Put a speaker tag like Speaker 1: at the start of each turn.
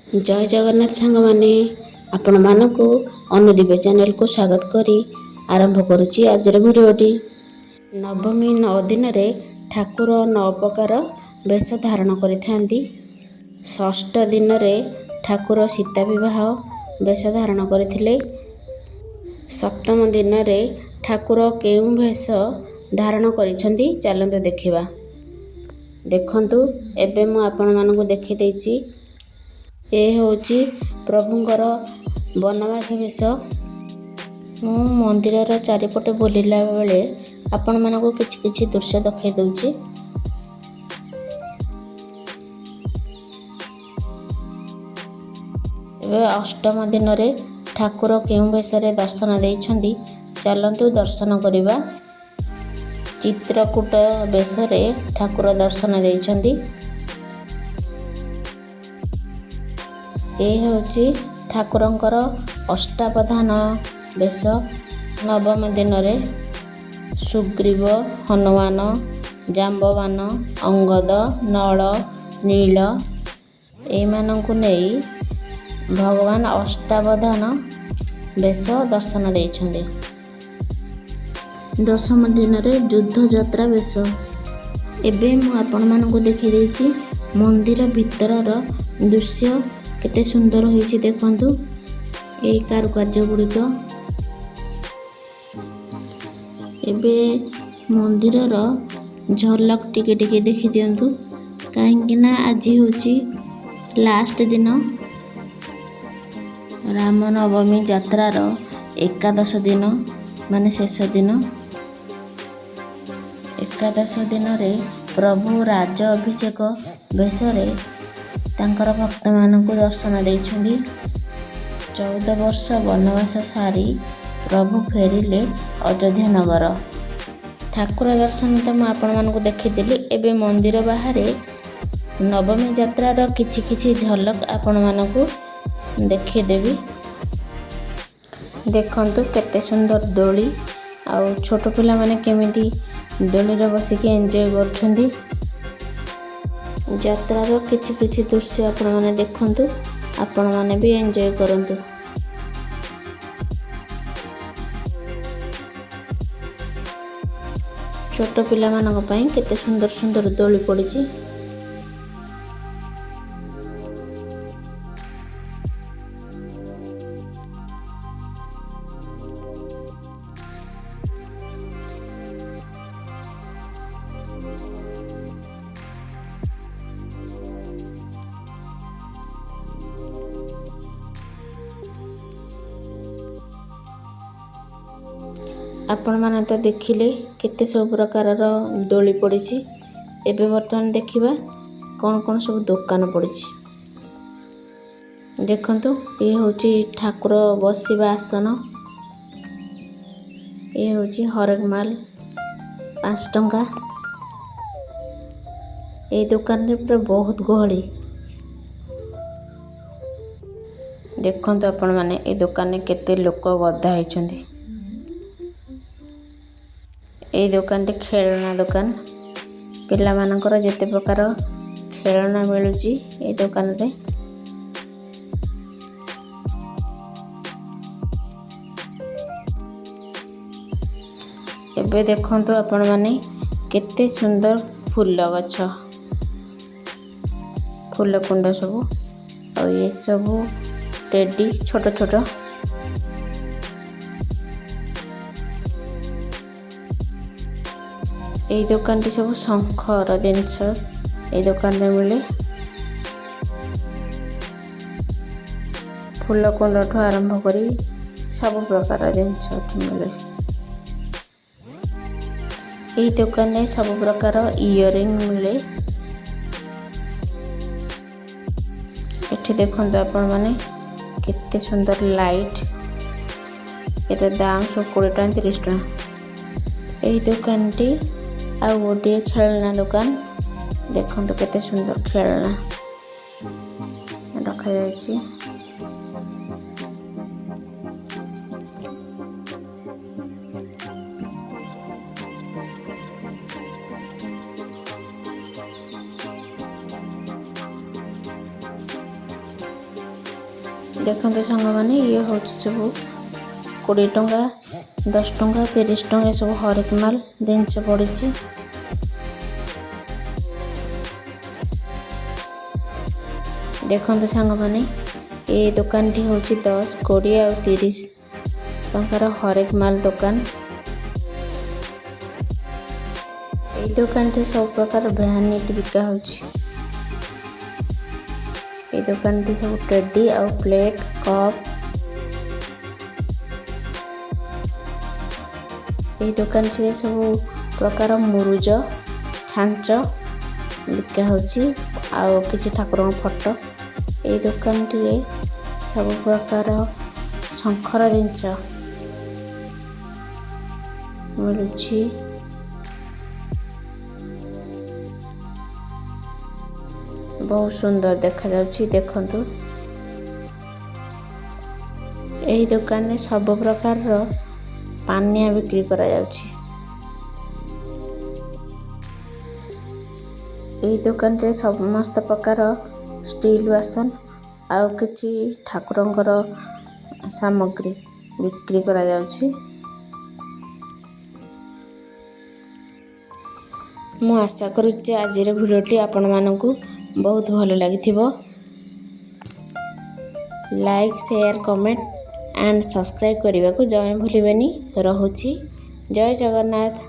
Speaker 1: जय जगन्नाथ सांग माने आपण मानकु अनुदीप चैनल को स्वागत करी आरंभ करुच्ची आज भिडियोटी। नवमी 9 दिन रे ठाकुर 9 प्रकार वेश धारण करिथांती। षष्ठ दिन रे ठाकुर सीता विवाह वेश धारण करथिले। सप्तम दिन रे ठाकुर केउ वेश धारण करिसंती चलंतु देखिबा। देखंतु एबे मु आपण मानकु देखि देछि ए होची प्रभुंकर बनवास वेश। मु मंदिरर चारिपटे बुलिला बेले आपण मानकु किछि दृश्य देखै दउची। एबे अष्टम दिन रे ठाकुर केउ वेश रे दर्शन देइछंती चलंतु दर्शन करिबा। चित्रकूट वेश रे ठाकुर दर्शन देइछंती। ए होची ठाकुरंकर अष्टावधान वेश। नवम दिन रे सुग्रीव हनुमान जाम्बवान अंगद नल नील एमानंकु नेई भगवान अष्टावधान वेश दर्शन देइछंती। दशम दिन रे युद्ध यात्रा वेश। एबे मु आपण मानकु देखि देछि मंदिर भितरर दृश्य केते सुंदर होईछि देखंतु ए कारुकार्य गुड़िक। एबे मंदिरर झलक टिके टिके देखि दियंतु काहेकि ना आज होछि लास्ट दिन रामनवमी यात्रार एकादश दिन माने शेष दिन। एकादश दिन रे प्रभु राज अभिषेक वेश रे तांकर भक्त मानकु दर्शन देइछंती। 14 वर्ष वनवास सारी प्रभु फेरिले अयोध्या नगर। ठाकुर दर्शन तो मैं आपण मानकु देखिथिली। एबे मंदिर बाहरे नवमी यात्रार किछि झलक आपण मानकु देखि देबी। देखंतु केते सुंदर दोली आ छोट पिला माने केमिति दोली रे बसिके एन्जॉय करछंती। यात्रार किछि दृश्य आपण माने देखंतु आपण माने भी एन्जॉय करंतु। छोट पिला मानक पई केते सुंदर सुंदर दोली पड़िछि। आपण माने तो देखिले केते सब प्रकारर दोली पड़िछि। एबे वर्तमान देखिबा कोन कोन सब दुकान पड़िछि। देखंतु ए होची ठाकुर बसिबा आसन। ए होची हरेक माल 5 टंका। ए दुकान रे पूरा बहुत गहली। देखंतु आपण माने ए दुकान रे केते लोक गदा होइछंती। ए दुकान टे खेलना दुकान पिला मानकर जेते प्रकार खेलना मिलुची ए दुकान रे। एबे देखंतु आपण माने केते सुंदर फूल गछ फूल कुंड सब और ये सब टेडी छोट छोट। এই দোকানটি सब शंखर जिनस এই দোকাन रे मिले। फूल कुंड ठू आरंभ करी सब प्रकार जिनस मिले। এই দোকাन रे सब प्रकार इयरिंग मिले। एठी देखंतु आपण माने केते सुंदर लाइट। एटा दाम सब 20 टका 30 टका। এই দোকানটি आ गोटे खेलना दुकान। देखंतु केते सुंदर खेलना रखा जायछि। देखते सांग मैंने ये हूँ सब 20 टंका 10 टंका 30 टंका सब हरेक माल जिनस पड़ी। देखते सांग मैंने ये दुकान टी हूँ 10 20 और 30 टंकार हरेक माल दुकान। ये दुकान टी सब प्रकार भैनिटी बिका हो। ये दुकान टी सब टेडी और प्लेट कप। ये दुकान टी सब प्रकार मुरुज छांच बिका हो किसी ठाकुर फोटो। ये दुकान टी सब प्रकार शंकर जिनस मिलुछि। बहुत सुंदर देखा जाउछि। देखंतु एही दुकान में सब प्रकार रो पानिया बिक्री करा जाउछि। एही दुकान रे समस्त प्रकार स्टील बासन आ किछि ठाकुरंकर सामग्री बिक्री करा जाउछि। मु आशा करुछि आज भिडियोटी आपण मानकु बहुत भल लगी। Like share comment and subscribe करने को जमा भूलिबेनी। रहुछि। जय जगन्नाथ।